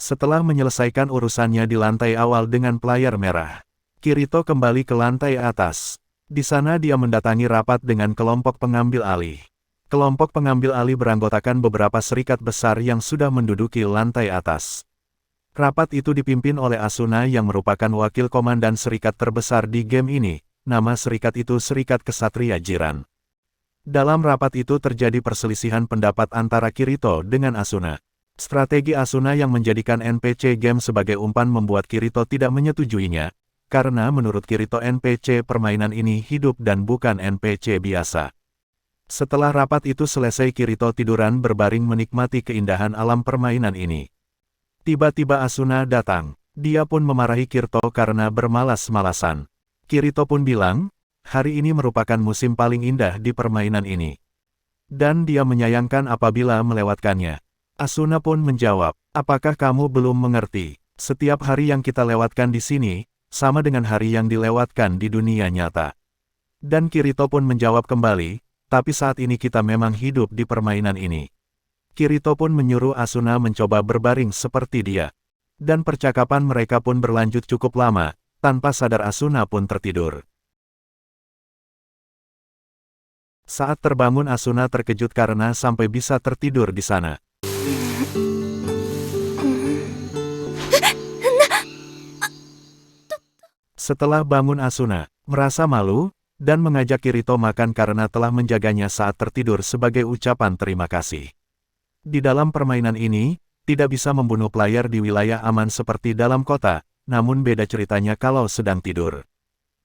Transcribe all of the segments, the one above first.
Setelah menyelesaikan urusannya di lantai awal dengan player merah, Kirito kembali ke lantai atas. Di sana dia mendatangi rapat dengan kelompok pengambil alih. Kelompok pengambil alih beranggotakan beberapa serikat besar yang sudah menduduki lantai atas. Rapat itu dipimpin oleh Asuna yang merupakan wakil komandan serikat terbesar di game ini. Nama serikat itu Serikat Kesatria Jiran. Dalam rapat itu terjadi perselisihan pendapat antara Kirito dengan Asuna. Strategi Asuna yang menjadikan NPC game sebagai umpan membuat Kirito tidak menyetujuinya, karena menurut Kirito NPC permainan ini hidup dan bukan NPC biasa. Setelah rapat itu selesai, Kirito tiduran berbaring menikmati keindahan alam permainan ini. Tiba-tiba Asuna datang. Dia pun memarahi Kirito karena bermalas-malasan. Kirito pun bilang, hari ini merupakan musim paling indah di permainan ini. Dan dia menyayangkan apabila melewatkannya. Asuna pun menjawab, apakah kamu belum mengerti? Setiap hari yang kita lewatkan di sini, sama dengan hari yang dilewatkan di dunia nyata. Dan Kirito pun menjawab kembali, tapi saat ini kita memang hidup di permainan ini. Kirito pun menyuruh Asuna mencoba berbaring seperti dia. Dan percakapan mereka pun berlanjut cukup lama, tanpa sadar Asuna pun tertidur. Saat terbangun Asuna terkejut karena sampai bisa tertidur di sana. Setelah bangun Asuna merasa malu, dan mengajak Kirito makan karena telah menjaganya saat tertidur sebagai ucapan terima kasih. Di dalam permainan ini, tidak bisa membunuh player di wilayah aman seperti dalam kota, namun beda ceritanya kalau sedang tidur.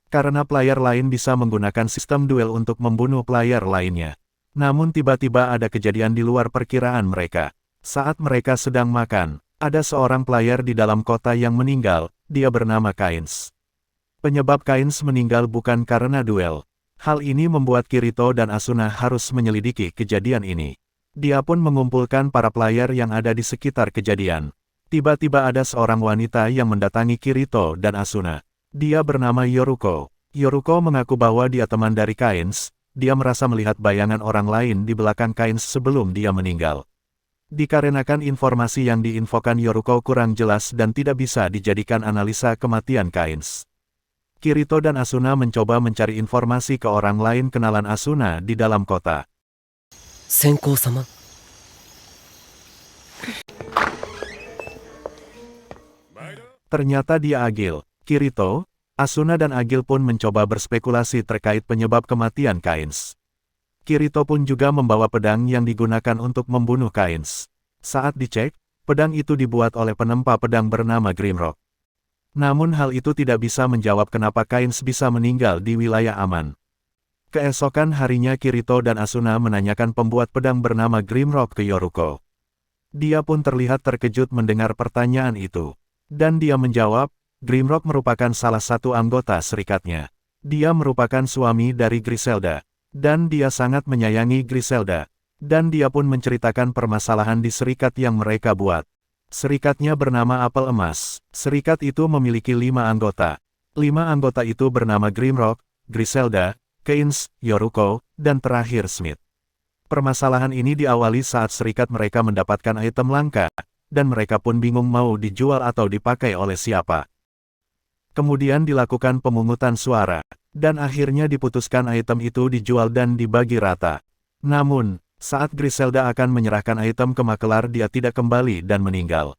Karena player lain bisa menggunakan sistem duel untuk membunuh player lainnya. Namun tiba-tiba ada kejadian di luar perkiraan mereka. Saat mereka sedang makan, ada seorang player di dalam kota yang meninggal, dia bernama Kains. Penyebab Kains meninggal bukan karena duel. Hal ini membuat Kirito dan Asuna harus menyelidiki kejadian ini. Dia pun mengumpulkan para player yang ada di sekitar kejadian. Tiba-tiba ada seorang wanita yang mendatangi Kirito dan Asuna. Dia bernama Yoruko. Yoruko mengaku bahwa dia teman dari Kains. Dia merasa melihat bayangan orang lain di belakang Kains sebelum dia meninggal. Dikarenakan informasi yang diinfokan Yoruko kurang jelas dan tidak bisa dijadikan analisa kematian Kains. Kirito dan Asuna mencoba mencari informasi ke orang lain kenalan Asuna di dalam kota. Senkou-sama. Ternyata dia Agil. Kirito, Asuna dan Agil pun mencoba berspekulasi terkait penyebab kematian Kains. Kirito pun juga membawa pedang yang digunakan untuk membunuh Kains. Saat dicek, pedang itu dibuat oleh penempa pedang bernama Grimrock. Namun hal itu tidak bisa menjawab kenapa Kains bisa meninggal di wilayah aman. Keesokan harinya Kirito dan Asuna menanyakan pembuat pedang bernama Grimrock ke Yoruko. Dia pun terlihat terkejut mendengar pertanyaan itu. Dan dia menjawab, Grimrock merupakan salah satu anggota serikatnya. Dia merupakan suami dari Griselda. Dan dia sangat menyayangi Griselda. Dan dia pun menceritakan permasalahan di serikat yang mereka buat. Serikatnya bernama Apel Emas. Serikat itu memiliki 5 anggota. 5 anggota itu bernama Grimrock, Griselda, Kains, Yoruko, dan terakhir Smith. Permasalahan ini diawali saat serikat mereka mendapatkan item langka, dan mereka pun bingung mau dijual atau dipakai oleh siapa. Kemudian dilakukan pemungutan suara, dan akhirnya diputuskan item itu dijual dan dibagi rata. Namun, saat Griselda akan menyerahkan item ke makelar, dia tidak kembali dan meninggal.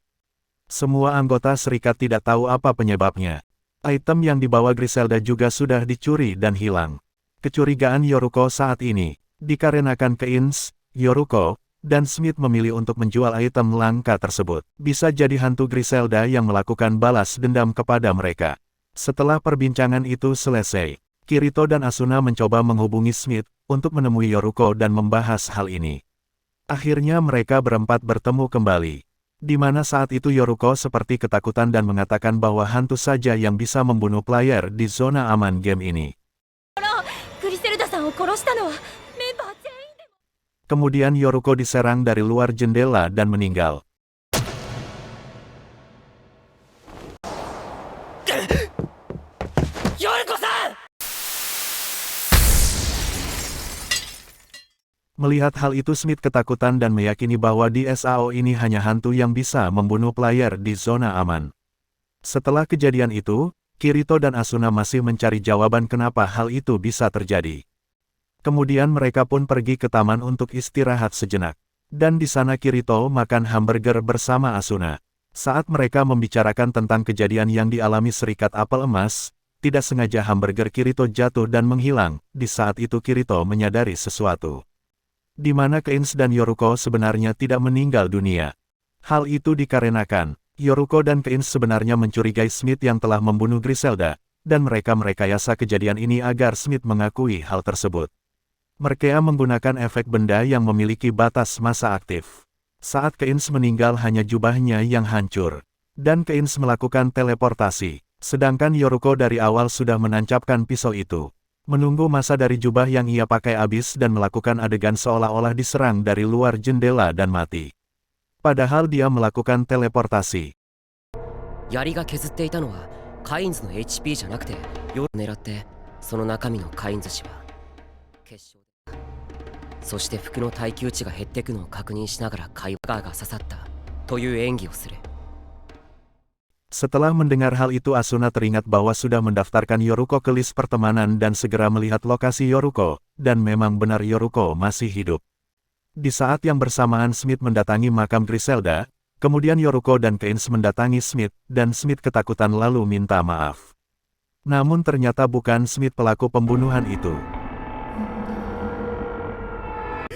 Semua anggota serikat tidak tahu apa penyebabnya. Item yang dibawa Griselda juga sudah dicuri dan hilang. Kecurigaan Yoruko saat ini, dikarenakan Kains, Yoruko, dan Smith memilih untuk menjual item langka tersebut. Bisa jadi hantu Griselda yang melakukan balas dendam kepada mereka. Setelah perbincangan itu selesai, Kirito dan Asuna mencoba menghubungi Smith untuk menemui Yoruko dan membahas hal ini. Akhirnya mereka berempat bertemu kembali. Di mana saat itu Yoruko seperti ketakutan dan mengatakan bahwa hantu saja yang bisa membunuh player di zona aman game ini. Kemudian Yoruko diserang dari luar jendela dan meninggal. Melihat hal itu Smith ketakutan dan meyakini bahwa di SAO ini hanya hantu yang bisa membunuh player di zona aman. Setelah kejadian itu, Kirito dan Asuna masih mencari jawaban kenapa hal itu bisa terjadi. Kemudian mereka pun pergi ke taman untuk istirahat sejenak. Dan di sana Kirito makan hamburger bersama Asuna. Saat mereka membicarakan tentang kejadian yang dialami Serikat Apel Emas, tidak sengaja hamburger Kirito jatuh dan menghilang. Di saat itu Kirito menyadari sesuatu. Di mana Keins dan Yoruko sebenarnya tidak meninggal dunia. Hal itu dikarenakan, Yoruko dan Keins sebenarnya mencurigai Smith yang telah membunuh Griselda, dan mereka merekayasa kejadian ini agar Smith mengakui hal tersebut. Mereka menggunakan efek benda yang memiliki batas masa aktif. Saat Keins meninggal hanya jubahnya yang hancur. Dan Keins melakukan teleportasi, sedangkan Yoruko dari awal sudah menancapkan pisau itu. Menunggu masa dari jubah yang ia pakai habis dan melakukan adegan seolah-olah diserang dari luar jendela dan mati. Padahal dia melakukan teleportasi. 槍が削っていたのはカインズの HP じゃなくて夜を狙ってその中身のカインズ氏は結晶でそして服の耐久値が減ってくのを確認しながら会話が刺さったという演技をする Setelah mendengar hal itu Asuna teringat bahwa sudah mendaftarkan Yoruko ke list pertemanan dan segera melihat lokasi Yoruko, dan memang benar Yoruko masih hidup. Di saat yang bersamaan Smith mendatangi makam Griselda, kemudian Yoruko dan Keins mendatangi Smith, dan Smith ketakutan lalu minta maaf. Namun ternyata bukan Smith pelaku pembunuhan itu.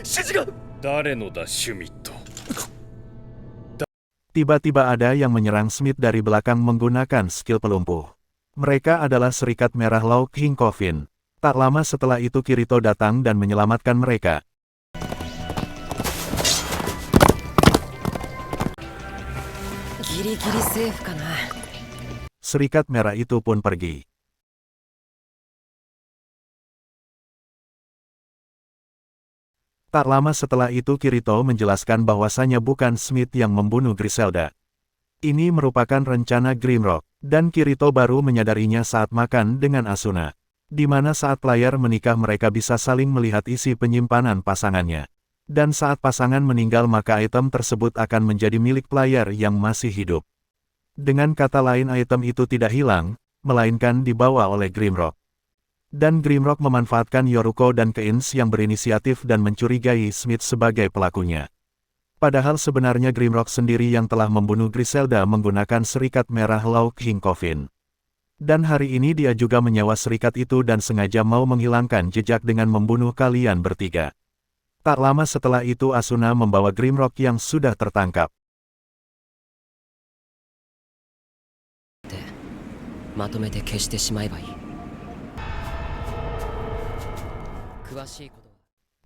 指示が誰のだシュミット。 Tiba-tiba ada yang menyerang Smith dari belakang menggunakan skill pelumpuh. Mereka adalah Serikat Merah Law King Coffin. Tak lama setelah itu Kirito datang dan menyelamatkan mereka. Giri-giri safeかな Serikat Merah itu pun pergi. Tak lama setelah itu Kirito menjelaskan bahwasanya bukan Smith yang membunuh Griselda. Ini merupakan rencana Grimrock, dan Kirito baru menyadarinya saat makan dengan Asuna. Di mana saat player menikah mereka bisa saling melihat isi penyimpanan pasangannya. Dan saat pasangan meninggal maka item tersebut akan menjadi milik player yang masih hidup. Dengan kata lain item itu tidak hilang, melainkan dibawa oleh Grimrock. Dan Grimrock memanfaatkan Yoruko dan Keins yang berinisiatif dan mencurigai Smith sebagai pelakunya. Padahal sebenarnya Grimrock sendiri yang telah membunuh Griselda menggunakan Serikat Merah Law King Coffin. Dan hari ini dia juga menyewa serikat itu dan sengaja mau menghilangkan jejak dengan membunuh kalian bertiga. Tak lama setelah itu Asuna membawa Grimrock yang sudah tertangkap. まとめて消してしまえばいい詳しいことは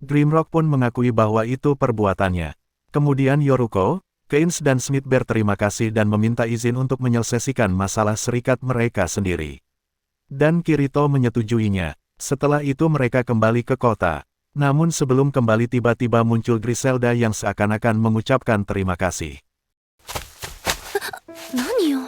Grimrock pun mengakui bahwa itu perbuatannya. Kemudian Yoruko, Keins dan Smith berterima kasih dan meminta izin untuk menyelesaikan masalah serikat mereka sendiri. Dan Kirito menyetujuinya. Setelah itu mereka kembali ke kota. Namun sebelum kembali tiba-tiba muncul Griselda yang seakan-akan mengucapkan terima kasih. 何よ